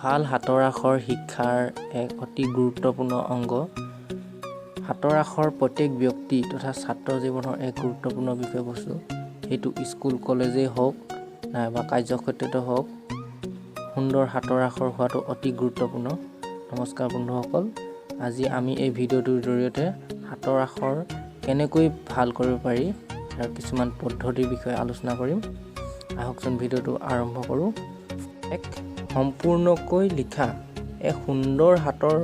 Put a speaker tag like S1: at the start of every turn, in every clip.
S1: ভাল হাতৰ আখৰ শিক্ষাৰ এক অতি গুৰুত্বপূৰ্ণ অংগ। হাতৰ আখৰ প্ৰত্যেক ব্যক্তি তথা ছাত্ৰ জীৱনৰ এক গুৰুত্বপূৰ্ণ বিষয়বস্তু। সেইটো স্কুল কলেজেই হওক নাইবা কাৰ্যক্ষেত্ৰতে হওক, সুন্দৰ হাতৰ আখৰ হোৱাটো অতি গুৰুত্বপূৰ্ণ। নমস্কাৰ বন্ধুসকল, আজি আমি এই ভিডিঅ'টোৰ জৰিয়তে হাতৰ আখৰ কেনেকৈ ভাল কৰিব পাৰি তাৰ কিছুমান পদ্ধতিৰ বিষয়ে আলোচনা কৰিম। আহকচোন ভিডিঅ'টো আৰম্ভ কৰোঁ। এক সম্পূৰ্ণকৈ লিখা এক সুন্দৰ হাতৰ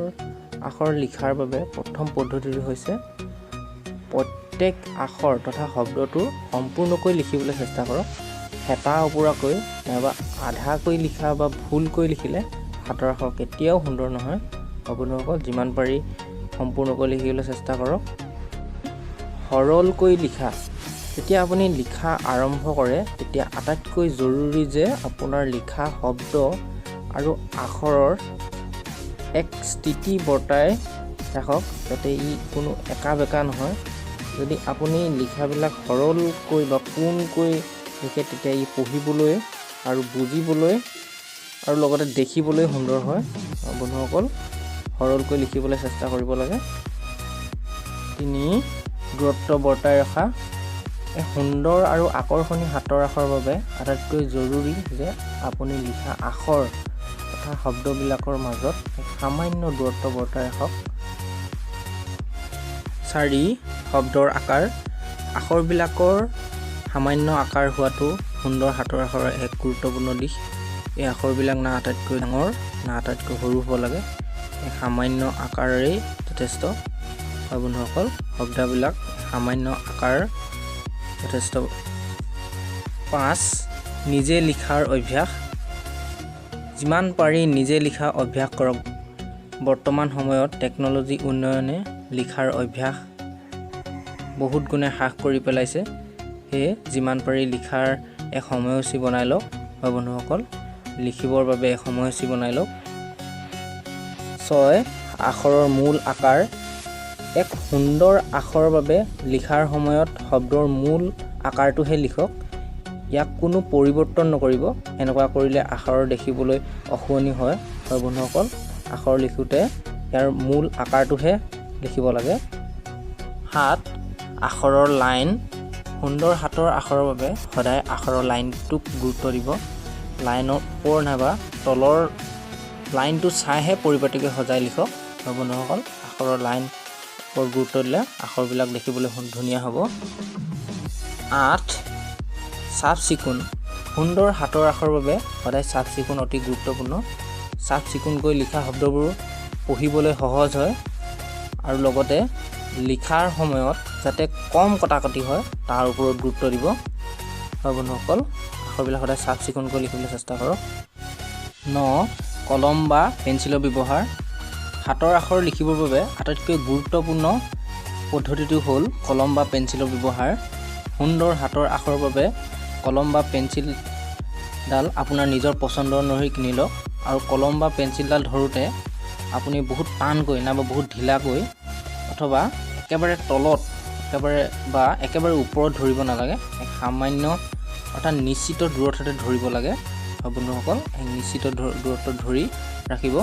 S1: আখৰ লিখাৰ বাবে প্ৰথম পদ্ধতিটো হৈছে প্ৰত্যেক আখৰ তথা শব্দটো সম্পূৰ্ণকৈ লিখিবলৈ চেষ্টা কৰক। হেতা ওপৰাকৈ নাইবা আধাকৈ লিখা বা ভুলকৈ লিখিলে হাতৰ আখৰ কেতিয়াও সুন্দৰ নহয়। বন্ধুসকল, যিমান পাৰি সম্পূৰ্ণকৈ লিখিবলৈ চেষ্টা কৰক। সৰলকৈ লিখা। যেতিয়া আপুনি লিখা আৰম্ভ কৰে তেতিয়া আটাইতকৈ জৰুৰী যে আপোনাৰ লিখা শব্দ আৰু আখৰৰ এক স্থিতি বৰ্তাই ৰাখক, যাতে ই কোনো একা বেকা নহয়। যদি আপুনি লিখাবিলাক সৰলকৈ বা পোনকৈ লিখে তেতিয়া ই পঢ়িবলৈ আৰু বুজিবলৈ আৰু লগতে দেখিবলৈ সুন্দৰ হয়। বন্ধুসকল, সৰলকৈ লিখিবলৈ চেষ্টা কৰিব লাগে। 3. দূৰত্ব বৰ্তাই ৰখা। এক সুন্দৰ আৰু আকৰ্ষণীয় হাতৰ আখৰৰ বাবে আটাইতকৈ জৰুৰী যে আপুনি লিখা আখৰ তথা শব্দবিলাকৰ মাজত এক সামান্য দূৰত্ব বৰ্তাই ৰাখক। 4. শব্দৰ আকাৰ। আখৰবিলাকৰ সামান্য আকাৰ হোৱাটো সুন্দৰ হাতৰ আখৰৰ এক গুৰুত্বপূৰ্ণ দিশ। এই আখৰবিলাক না আটাইতকৈ ডাঙৰ না আটাইতকৈ সৰু হ'ব লাগে, এক সামান্য আকাৰেই যথেষ্ট হয়। বন্ধুসকল, শব্দবিলাক সামান্য আকাৰ যথেষ্ট। 5. নিজে লিখাৰ অভ্যাস। যিমান পাৰি নিজে লিখা অভ্যাস কৰক। বৰ্তমান সময়ত টেকন'লজি উন্নয়নে লিখাৰ অভ্যাস বহুত গুণে হ্ৰাস কৰি পেলাইছে। সেয়ে যিমান পাৰি লিখাৰ এক সময়সূচী বনাই লওক। হয় বন্ধুসকল, লিখিবৰ বাবে এক সময়সূচী বনাই লওক। 6. আখৰৰ মূল আকাৰ। এক সুন্দৰ আখৰৰ বাবে লিখাৰ সময়ত শব্দৰ মূল আকাৰটোহে লিখক, ইয়াক কোনো পৰিৱৰ্তন নকৰিব। এনেকুৱা কৰিলে আখৰৰ দেখিবলৈ অশুৱনি হয়। হয় বন্ধুসকল, আখৰ লিখোঁতে ইয়াৰ মূল আকাৰটোহে লিখিব লাগে। 7. আখৰৰ লাইন। সুন্দৰ হাতৰ আখৰৰ বাবে সদায় আখৰৰ লাইনটোক গুৰুত্ব দিব। লাইনৰ ওপৰ নাইবা তলৰ লাইনটো চাইহে পৰিপাটিকৈ সজাই লিখক। হয় বন্ধুসকল, আখৰৰ লাইন ওপৰত গুৰুত্ব দিলে আখৰবিলাক দেখিবলৈ ধুনীয়া হ'ব। 8. চাফ চিকুণ। সুন্দৰ হাতৰ আখৰৰ বাবে সদায় চাফ চিকুণ অতি গুৰুত্বপূৰ্ণ। চাফ চিকুণকৈ লিখা শব্দবোৰ পঢ়িবলৈ সহজ হয় আৰু লগতে লিখাৰ সময়ত যাতে কম কটাকটি হয় তাৰ ওপৰত গুৰুত্ব দিব। হয় বন্ধুসকল, আখৰবিলাক সদায় চাফ চিকুণকৈ লিখিবলৈ চেষ্টা কৰক। 9. কলম বা পেঞ্চিলৰ ব্যৱহাৰ। হাতৰ আখৰ লিখিবৰ বাবে আটাইতকৈ গুৰুত্বপূৰ্ণ পদ্ধতিটো হ'ল কলম বা পেঞ্চিলৰ ব্যৱহাৰ। সুন্দৰ হাতৰ আখৰৰ বাবে কলম বা পেঞ্চিলডাল আপোনাৰ নিজৰ পচন্দৰ অনুসৰি কিনি লওক। আৰু কলম বা পেঞ্চিলডাল ধৰোঁতে আপুনি বহুত টানকৈ নাইবা বহুত ঢিলাকৈ অথবা একেবাৰে তলত একেবাৰে ওপৰত ধৰিব নালাগে। এক সামান্য অৰ্থাৎ নিশ্চিত দূৰত্বতে ধৰিব লাগে। বন্ধুসকল, এক নিশ্চিত দূৰত্ব ধৰি ৰাখিব।